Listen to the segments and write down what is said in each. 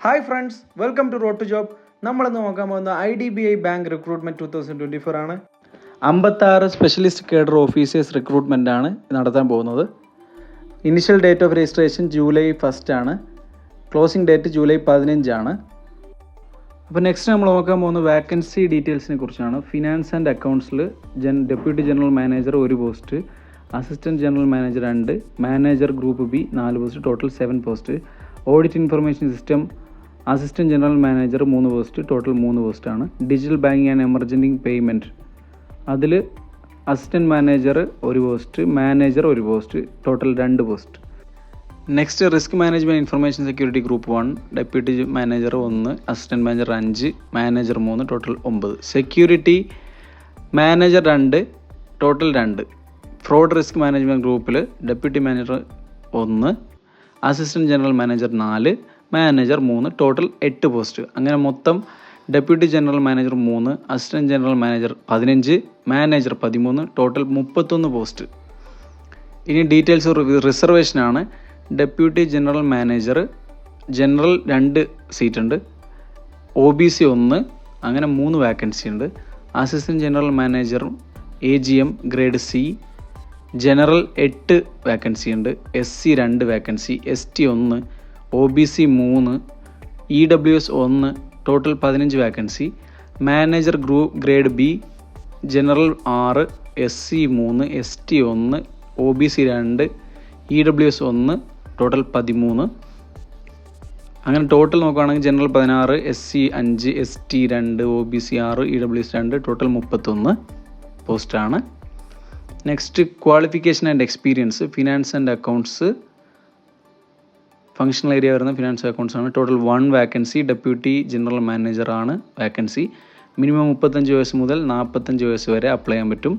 Hi friends, welcome to Road to Job. നമ്മളിന്ന് നോക്കാൻ പോകുന്ന IDBI ബാങ്ക് റിക്രൂട്ട്മെൻറ്റ് 2024 ആണ്. 56 സ്പെഷ്യലിസ്റ്റ് കേഡർ ഓഫീസേഴ്സ് റിക്രൂട്ട്മെൻ്റ് ആണ് നടത്താൻ പോകുന്നത്. Initial date of registration July 1 ആണ്. ക്ലോസിംഗ് ഡേറ്റ് ജൂലൈ 15 ആണ്. അപ്പോൾ നെക്സ്റ്റ് നമ്മൾ നോക്കാൻ പോകുന്ന വാക്കൻസി ഡീറ്റെയിൽസിനെ കുറിച്ചാണ്. ഫിനാൻസ് ആൻഡ് അക്കൗണ്ട്സിൽ deputy general manager 1 post, assistant general manager 2, manager group B 4 post, total 7 post. Audit information system assistant general manager 3 post, total 3 പോസ്റ്റാണ്. Digital banking and emergency payment അതിൽ assistant manager 1 post, manager 1 post, total 2 post. Next risk management information security group 1, deputy manager 1, assistant manager 5, manager 3, total 9. Security manager 2, total 2. Fraud risk management ഗ്രൂപ്പിൽ deputy manager 1, assistant general manager 4, manager 3, total 8 post. അങ്ങനെ മൊത്തം deputy general manager 3, assistant general manager 15, manager 13, total 31 post. ഇനി details റിസർവേഷനാണ്. Deputy general manager general 2 seat ഉണ്ട്, OBC 1, അങ്ങനെ 3 vacancy ഉണ്ട്. Assistant general manager AGM grade C general 8 vacancy ഉണ്ട്, SC 2 vacancy, ST 1, OBC 3, EWS 1, total 15 vacancy. Manager grade B general 6, SC 3, ST 1, OBC 2, EWS 1, total 13. അങ്ങനെ total നോക്കുകയാണെങ്കിൽ general 16, SC 5, ST 2, OBC 6, EWS 2, total 31 പോസ്റ്റാണ്. Next qualification and experience. Finance and accounts functional area വരുന്ന finance accounts ആണ്. Total 1 vacancy. Deputy general manager ആണ് vacancy. Minimum 35 വയസ്സ് മുതൽ 45 വയസ്സ് വരെ അപ്ലൈ ചെയ്യാൻ പറ്റും.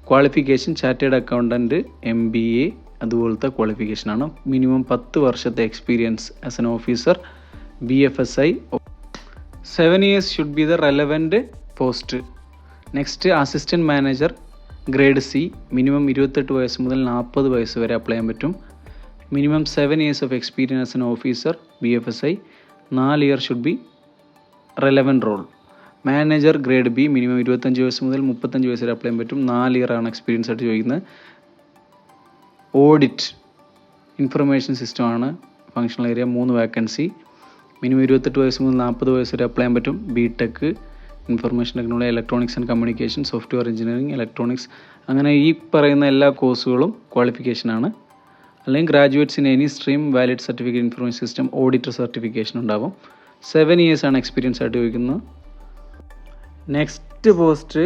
ക്വാളിഫിക്കേഷൻ ചാർട്ടേഡ് അക്കൗണ്ടൻറ്റ് MBA അതുപോലത്തെ ക്വാളിഫിക്കേഷനാണ്. മിനിമം 10 വർഷത്തെ experience as an officer, BFSI. 7 years should be the relevant post. Next assistant manager grade C, minimum 28 വയസ്സ് മുതൽ 40 വയസ്സ് വരെ അപ്ലൈ ചെയ്യാൻ പറ്റും. Minimum 7 years of experience as an officer, BFSI. 4 years should be relevant role. Manager grade B, minimum 25 വയസ്സ് മുതൽ 35 വയസ്സ് വരെ അപ്ലൈ ചെയ്യാൻ പറ്റും. 4 year ആണ് എക്സ്പീരിയൻസ് ആയിട്ട് ചോദിക്കുന്നത്. ഓഡിറ്റ് ഇൻഫർമേഷൻ സിസ്റ്റം ആണ് ഫങ്ഷണൽ ഏരിയ, 3 വാക്കൻസി. മിനിമം 28 വയസ്സ് മുതൽ 40 വയസ്സ് വരെ അപ്ലൈ ചെയ്യാൻ പറ്റും. BTech, information technology, electronics and communication, software engineering, electronics, അങ്ങനെ ഈ പറയുന്ന എല്ലാ കോഴ്സുകളും ക്വാളിഫിക്കേഷനാണ്. അല്ലെങ്കിൽ graduates in any stream, valid certificate information system, auditor certification ഉണ്ടാവും. 7 years ആണ് എക്സ്പീരിയൻസ് ആയിട്ട് ചോദിക്കുന്നത്. Next post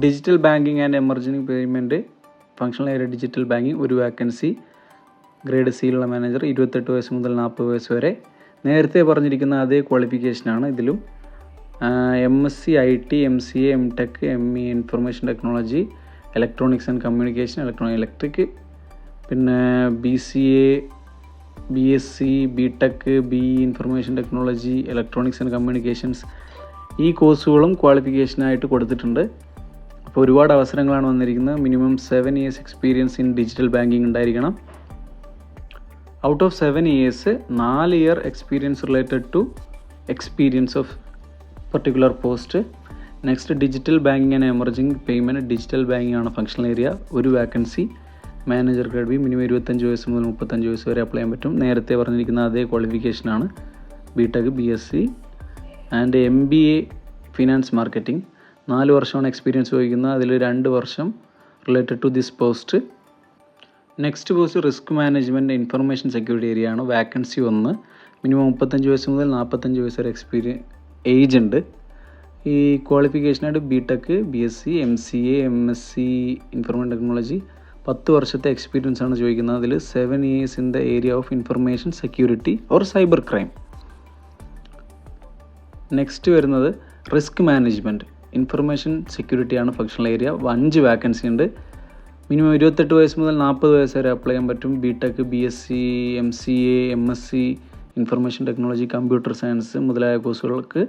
digital banking and emergency payment functional area digital banking, 1 vacancy. Grade സിയിലുള്ള മാനേജർ, 28 വയസ്സ് മുതൽ 40 വയസ്സ് വരെ. നേരത്തെ പറഞ്ഞിരിക്കുന്ന അതേ ക്വാളിഫിക്കേഷനാണ് ഇതിലും. MSc IT, MCA, MTech, ME information technology, electronics and communication, electric, പിന്നെ BCA, BSc, BTech, BE information technology, electronics and communications, ഈ കോഴ്സുകളും ക്വാളിഫിക്കേഷനായിട്ട് കൊടുത്തിട്ടുണ്ട്. അപ്പോൾ ഒരുപാട് അവസരങ്ങളാണ് വന്നിരിക്കുന്നത്. Minimum 7 years experience in digital banking ഉണ്ടായിരിക്കണം. Out of 7 years 4 year experience related to experience of particular post. Next digital banking and emerging payment, digital banking ആണ് functional area, 1 vacancy. Manager grade B, minimum 25 വയസ്സ് മുതൽ 35 വയസ്സ് വരെ apply ചെയ്യാൻ പറ്റും. നേരത്തെ പറഞ്ഞിരിക്കുന്ന അതേ ക്വാളിഫിക്കേഷനാണ്. BTech, BSc and MBA finance marketing. 4 വർഷമാണ് എക്സ്പീരിയൻസ് ചോദിക്കുന്നത്. അതിൽ 2 വർഷം related to this post. Next post risk management information security area ആണ്. വാക്കൻസി 1. മിനിമം 35 വയസ്സ് മുതൽ 45 വയസ്സ് വരെ ഏജ് ഉണ്ട്. ഈ ക്വാളിഫിക്കേഷനായിട്ട് BTech, BSc, MCA, MSc information technology, 10 വർഷത്തെ എക്സ്പീരിയൻസ് ആണ് ചോദിക്കുന്നത്. അതിൽ 7 years in the area of information security or cyber crime. Next വരുന്നത് റിസ്ക് മാനേജ്മെൻറ്റ് ഇൻഫർമേഷൻ സെക്യൂരിറ്റി ആണ് ഫങ്ഷണൽ ഏരിയ. 5 വാക്കൻസി ഉണ്ട്. മിനിമം 28 വയസ്സ് മുതൽ 40 വയസ്സ് വരെ അപ്ലൈ ചെയ്യാൻ പറ്റും. BTech, BSc, MCA, MSc information technology, computer science മുതലായ കോഴ്സുകൾക്ക്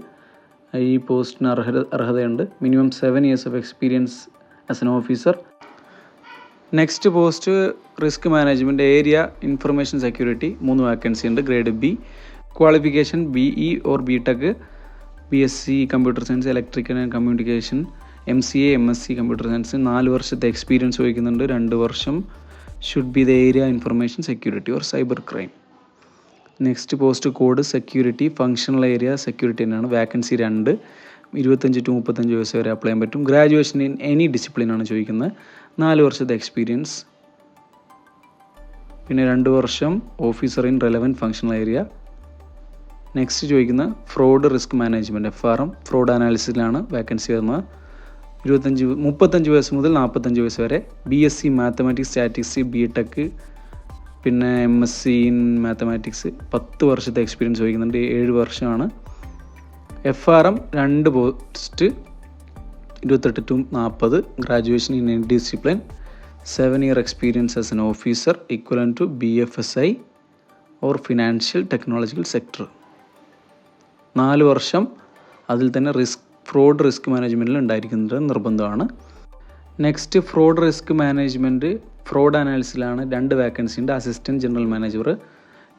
ഈ പോസ്റ്റിന് അർഹതയുണ്ട്. Minimum 7 years of experience as an officer. Next post risk management area information security, 3 vacancy ഉണ്ട്. Grade B, qualification BE or BTech, BSc computer science, electrical and communication, MCA, MSc computer science. 4 വർഷത്തെ experience ചോദിക്കുന്നുണ്ട്. 2 വർഷം should be the area information security or cyber crime. Next post code security, functional area security തന്നെയാണ്. Vacancy 2, 25 to 35 വയസ്സ് വരെ apply ചെയ്യാൻ പറ്റും. Graduation in any ഡിസിപ്ലിനാണ് ചോദിക്കുന്നത്. 4 വർഷത്തെ എക്സ്പീരിയൻസ്, പിന്നെ 2 വർഷം officer in relevant functional area. Next ചോദിക്കുന്ന fraud risk management, FRM, fraud അനാലിസിസിലാണ് വാക്കൻസി വരുന്നത്. 35 വയസ്സ് മുതൽ 45 വയസ്സ് വരെ. BSc മാത്തമാറ്റിക്സ്, സ്റ്റാറ്റിക്സ്, BTech, പിന്നെ MSc ഇൻ മാത്തമാറ്റിക്സ്. 10 വർഷത്തെ എക്സ്പീരിയൻസ് ചോദിക്കുന്നുണ്ട്. 7 വർഷമാണ്. FRM 2 പോസ്റ്റ്, 28 to 40. Graduation in any discipline. 7 year experience as an officer equivalent to BFSI or financial technological sector. 4 വർഷം അതിൽ തന്നെ ഫ്രോഡ് റിസ്ക് മാനേജ്മെൻറ്റിൽ ഉണ്ടായിരിക്കുന്നത് നിർബന്ധമാണ്. Next fraud risk management, fraud അനാലിസിസിലാണ് 2 വാക്കൻസി ഉണ്ട്. Assistant general manager,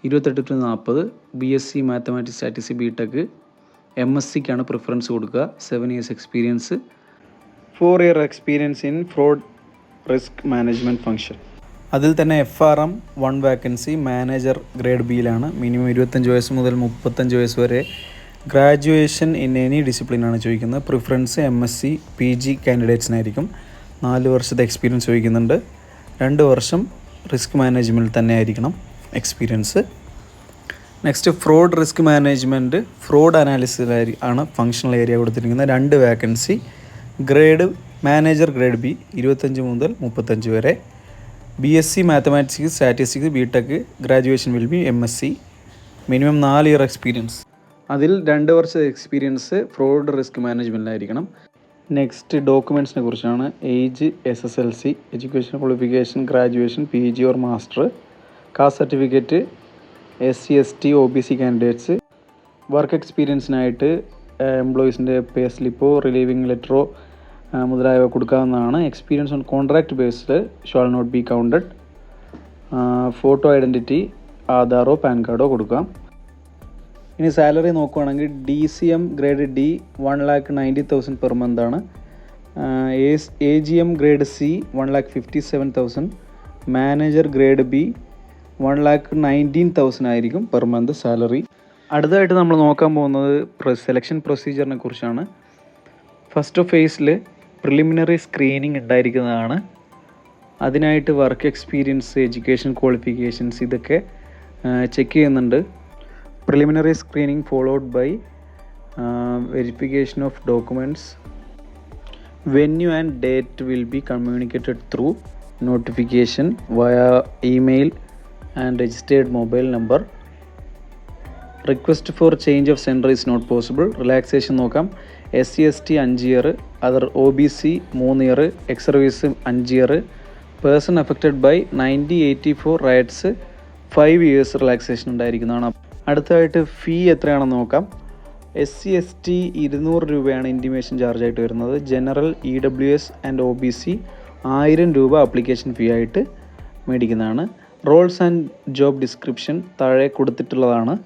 28 to 40. BSc mathematics, statics, BTech, MScക്കാണ് preference കൊടുക്കുക. 7 years experience. 4 year experience in fraud risk management function. അതിൽ തന്നെ FRM 1 വാക്കൻസി, മാനേജർ ഗ്രേഡ് Bയിലാണ്. മിനിമം 25 വയസ്സ് മുതൽ 35 വയസ്സ് വരെ. ഗ്രാജുവേഷൻ ഇൻ എനി ഡിസിപ്ലിനാണ് ചോദിക്കുന്നത്. Preference MSc PG കാൻഡിഡേറ്റ്സിനായിരിക്കും. 4 വർഷത്തെ എക്സ്പീരിയൻസ് ചോദിക്കുന്നുണ്ട്. 2 വർഷം റിസ്ക് മാനേജ്മെൻറ്റിൽ തന്നെ ആയിരിക്കണം experience. Next fraud risk management, fraud analysis ആണ് ഫങ്ഷണൽ ഏരിയ കൊടുത്തിരിക്കുന്നത്. 2 vacancy. Grade manager grade B, 25 മുതൽ 35 വരെ. BSc mathematics, statistics, BTech, graduation will be MSc. Minimum 4 year experience. അതിൽ 2 വർഷത്തെ എക്സ്പീരിയൻസ് ഫ്രോഡ് റിസ്ക് മാനേജ്മെൻറ്റിലായിരിക്കണം. നെക്സ്റ്റ് ഡോക്യുമെൻറ്റ്സിനെ കുറിച്ചാണ്. Age, SSLC, education qualification, graduation, PG or master, caste certificate, SC ST OBC candidates. Work എക്സ്പീരിയൻസിനായിട്ട് എംപ്ലോയീസിൻ്റെ pay സ്ലിപ്പോ relieving ലെറ്ററോ മുതലായവ കൊടുക്കാവുന്നതാണ്. Experience on contract based shall not be counted. Photo identity, ആധാറോ പാൻ കാർഡോ കൊടുക്കാം. ഇനി സാലറി നോക്കുകയാണെങ്കിൽ DCM ഗ്രേഡ് D 1,90,000 പെർ മന്താണ്. AGM grade C 1,57,000. Manager grade B 1,19,000 ആയിരിക്കും പെർ മന്ത് സാലറി. അടുത്തതായിട്ട് നമ്മൾ നോക്കാൻ പോകുന്നത് സെലക്ഷൻ പ്രൊസീജിയറിനെ കുറിച്ചാണ്. ഫസ്റ്റ് ഫേസിൽ പ്രിലിമിനറി സ്ക്രീനിങ് ഉണ്ടായിരിക്കുന്നതാണ്. അതിനായിട്ട് വർക്ക് എക്സ്പീരിയൻസ്, എഡ്യൂക്കേഷൻ ക്വാളിഫിക്കേഷൻസ് ഇതൊക്കെ ചെക്ക് ചെയ്യുന്നുണ്ട്. Preliminary screening followed by verification of documents. Venue and date will be communicated through notification via email and registered mobile number. Request for change of center is not possible. Relaxation നോക്കാം. SC ST 5 year, other OBC 3 year, ex-service 5 year. Person affected by 1984 riots 5 years relaxation ഉണ്ടായിരിക്കുന്നതാണ്. അടുത്തതായിട്ട് ഫീ എത്രയാണെന്ന് നോക്കാം. SC ST 200 രൂപയാണ് intimation ചാർജായിട്ട് വരുന്നത്. General, EWS and OBC 1000 രൂപ application fee ആയിട്ട് മേടിക്കുന്നതാണ്. Roles and job description താഴെ കൊടുത്തിട്ടുള്ളതാണ്.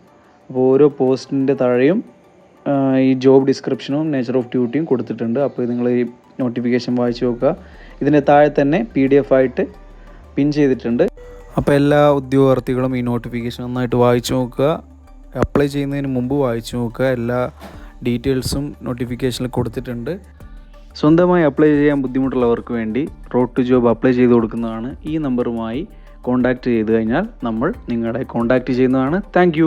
അപ്പോൾ ഓരോ പോസ്റ്റിൻ്റെ താഴെയും ഈ ജോബ് ഡിസ്ക്രിപ്ഷനും നേച്ചർ ഓഫ് ഡ്യൂട്ടിയും കൊടുത്തിട്ടുണ്ട്. അപ്പോൾ നിങ്ങൾ ഈ നോട്ടിഫിക്കേഷൻ വായിച്ച് നോക്കുക. ഇതിൻ്റെ താഴെ തന്നെ PDF ആയിട്ട് പിൻ ചെയ്തിട്ടുണ്ട്. അപ്പോൾ എല്ലാ ഉദ്യോഗാർത്ഥികളും ഈ നോട്ടിഫിക്കേഷൻ നന്നായിട്ട് വായിച്ചു നോക്കുക. അപ്ലൈ ചെയ്യുന്നതിന് മുമ്പ് വായിച്ചു നോക്കുക. എല്ലാ ഡീറ്റെയിൽസും നോട്ടിഫിക്കേഷനിൽ കൊടുത്തിട്ടുണ്ട്. സ്വന്തമായി അപ്ലൈ ചെയ്യാൻ ബുദ്ധിമുട്ടുള്ളവർക്ക് വേണ്ടി റോഡ് ടു ജോബ് അപ്ലൈ ചെയ്ത് കൊടുക്കുന്നതാണ്. ഈ നമ്പറുമായി കോൺടാക്റ്റ് ചെയ്ത് കഴിഞ്ഞാൽ നമ്മൾ നിങ്ങളെ കോൺടാക്റ്റ് ചെയ്യുന്നതാണ്. താങ്ക്